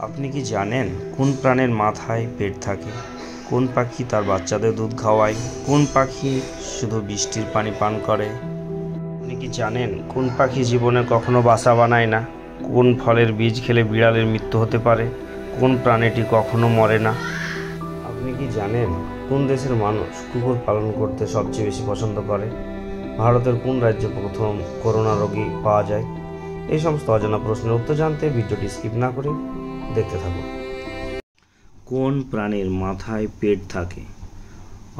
আপনি কি জানেন কোন প্রাণীর মাথায় পেট থাকে? কোন পাখি তার বাচ্চাদের দুধ খাওয়ায়? কোন পাখি শুধু বৃষ্টির পানি পান করে? আপনি কি জানেন কোন পাখি জীবনে কখনো বাসা বানায় না? কোন ফলের বীজ খেলে বিড়ালের মৃত্যু হতে পারে? কোন প্রাণীটি কখনো মরে না? আপনি কি জানেন কোন দেশের মানুষ কুকুর পালন করতে সবচেয়ে বেশি পছন্দ করে? ভারতের কোন রাজ্যে প্রথম করোনা রোগী পাওয়া যায়? এই সমস্ত অজানা প্রশ্নের উত্তর জানতে ভিডিওটি স্কিপ না করে দেখতে থাকুন। কোন প্রাণীর মাথায় পেট থাকে?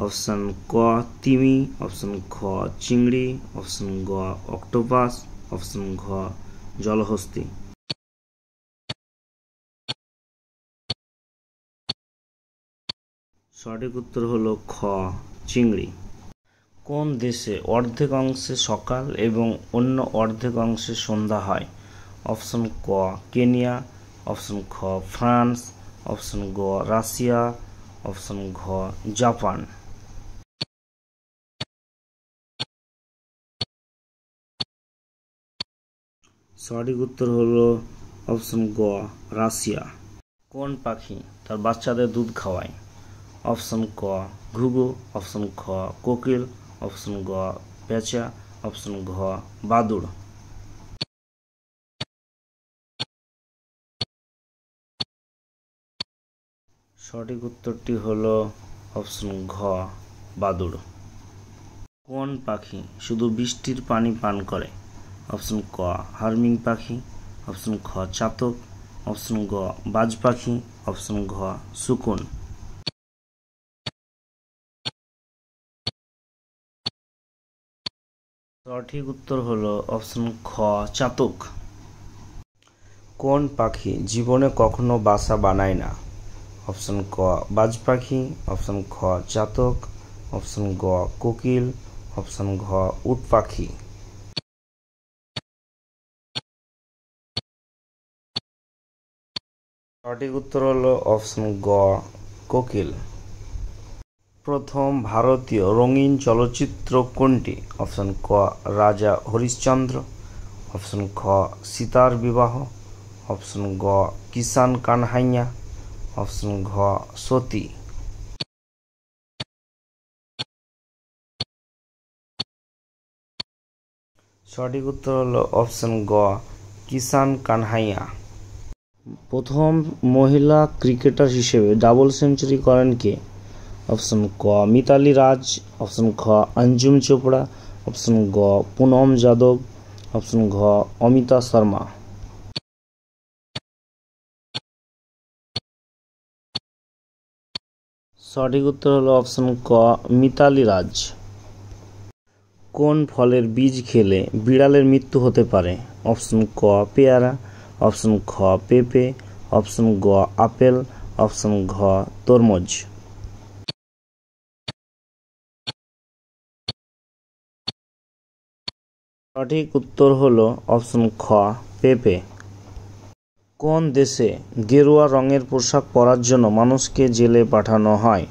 অপশন ক তিমি, অপশন খ চিংড়ি, অপশন গ অক্টোপাস, অপশন ঘ জলহস্তী। সঠিক উত্তর হলো খ চিংড়ি। কোন দেশে অর্ধেক অংশে সকাল এবং অন্য অর্ধেক অংশে সন্ধ্যা হয়? অপশন ক কেনিয়া, অপশন খ ফ্রান্স, অপশন গ রাশিয়া, অপশন ঘ জাপান। সঠিক উত্তর হলো অপশন গ রাশিয়া। কোন পাখি তার বাচ্চাদের দুধ খাওয়ায়? অপশন ক ঘুঘু, অপশন খ কোকিল, অপশন গ পেঁচা, অপশন ঘ বাদুড়। সঠিক উত্তরটি হলো অপশন ঘ বাদুড়। কোন পাখি শুধু বৃষ্টির পানি পান করে? অপশন ক হার্মিং পাখি, অপশন খ চাতক, অপশন গ বাজ পাখি, অপশন ঘ শকুন। সঠিক উত্তর হলো অপশন খ চাতক। কোন পাখি জীবনে কখনো বাসা বানায় না? অপশন ক বাজ পাখি, অপশন খ চাতক, অপশন গ কোকিল, অপশন ঘ উট পাখি। সঠিক উত্তর হলো অপশন গ কোকিল। প্রথম ভারতীয় রঙিন চলচ্চিত্র কোনটি? অপশন ক রাজা হরিশ্চন্দ্র, অপশন খ সীতার বিবাহ, অপশন গ কিষান কানহাইয়া, অপশন ঘ সতী। সঠিক উত্তর হলো অপশন গ কিষান কানহাইয়া। প্রথম মহিলা ক্রিকেটার হিসেবে ডাবল সেঞ্চুরি করেন কে? অপশন ক মিতালি রাজ, অপশন খ অঞ্জুম চোপড়া, অপশন গ পুনম যাদব, অপশন ঘ অমিতা শর্মা। সঠিক উত্তর হলো অপশন ক মিতালি রাজ। কোন ফলের বীজ খেলে বিড়ালের মৃত্যু হতে পারে? অপশন ক পেয়ারা, অপশন খ পেঁপে, অপশন গ আপেল, অপশন ঘ তরমুজ। সঠিক উত্তর হলো অপশন খ পেঁপে। কোন দেশে গেরুয়া রঙের পোশাক পরার জন্য মানুষকে জেলে পাঠানো হয়?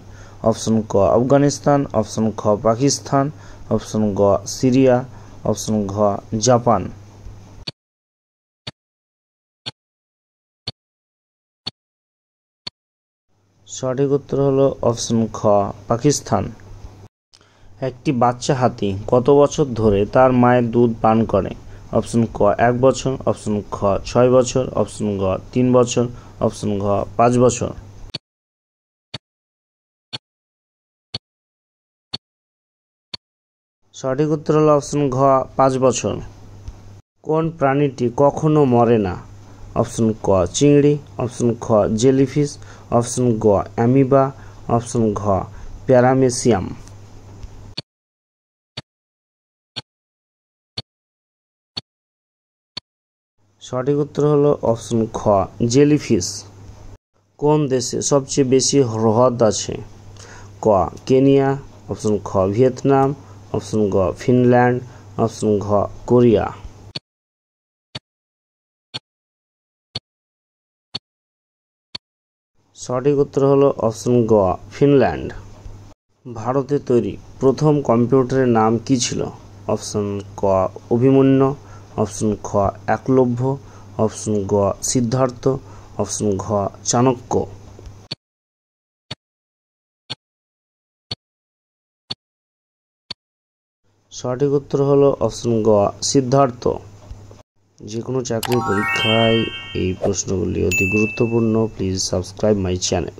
অপশন ক আফগানিস্তান, অপশন খ পাকিস্তান, অপশন গ সিরিয়া, অপশন ঘ জাপান। সঠিক উত্তর হলো অপশন খ পাকিস্তান। একটি বাচ্চা হাতি কত বছর ধরে তার মায়ের দুধ পান করে? অপশন ক 1 বছর, অপশন খ 6 বছর, অপশন গ 3 বছর, অপশন ঘ 5 বছর। সঠিক উত্তর হলো অপশন ঘ 5 বছর। কোন প্রাণীটি কখনো মরে না? অপশন ক চিংড়ি, অপশন খ জেলিফিশ, অপশন গ অ্যামিবা, অপশন ঘ প্যারামেসিয়াম। সঠিক উত্তর হলো অপশন খ জেলিফিশ। কোন দেশে সবচেয়ে বেশি হ্রদ আছে? ক কেনিয়া, অপশন খ ভিয়েতনাম, অপশন গ ফিনল্যান্ড, অপশন ঘ কোরিয়া। সঠিক উত্তর হলো অপশন গ ফিনল্যান্ড। ভারতে তৈরি প্রথম কম্পিউটারের নাম কি ছিল? অপশন ক অভিমন্যু, অপশন খ একলব্য, অপশন গ সিদ্ধার্থ, অপশন ঘ চাণক্য। সঠিক উত্তর হলো অপশন গ সিদ্ধার্থ। যে কোনো চাকরির পরীক্ষায় এই প্রশ্নগুলি অতি গুরুত্বপূর্ণ। Please subscribe my channel.